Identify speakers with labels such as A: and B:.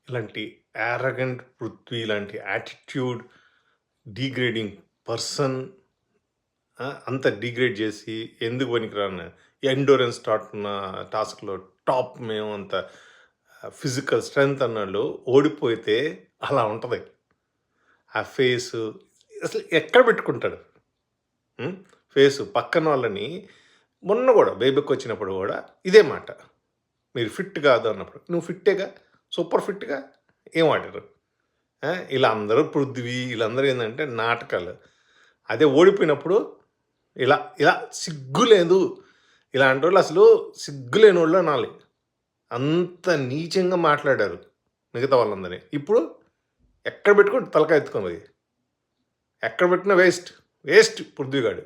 A: ఇలాంటి యారగెంట్ పృథ్వీ లాంటి attitude degrading person అంత డీగ్రేడ్ చేసి ఎందుకు పనికిరాను ఎండోరెన్స్ ఉన్న టాస్క్లో టాప్ మేము అంత ఫిజికల్ స్ట్రెంగ్త్ అన్నాళ్ళు ఓడిపోతే అలా ఉంటుంది ఆ ఫేసు అసలు ఎక్కడ పెట్టుకుంటాడు ఫేసు పక్కన వాళ్ళని మొన్న కూడా బేబీకి వచ్చినప్పుడు కూడా ఇదే మాట మీరు ఫిట్ కాదు అన్నప్పుడు నువ్వు ఫిట్టేగా సూపర్ ఫిట్గా ఏం ఆడారు ఇలా అందరూ పృథ్వీ వీళ్ళందరూ ఏంటంటే నాటకాలు అదే ఓడిపోయినప్పుడు ఇలా ఇలా సిగ్గు లేదు ఇలాంటి వాళ్ళు అసలు సిగ్గు లేని వాళ్ళు అనాలి అంత నీచంగా మాట్లాడారు మిగతా వాళ్ళందరినీ ఇప్పుడు ఎక్కడ పెట్టుకుని తలకాయ ఎత్తుకున్నది ఎక్కడ పెట్టినా వేస్ట్ పృథ్వీగాడు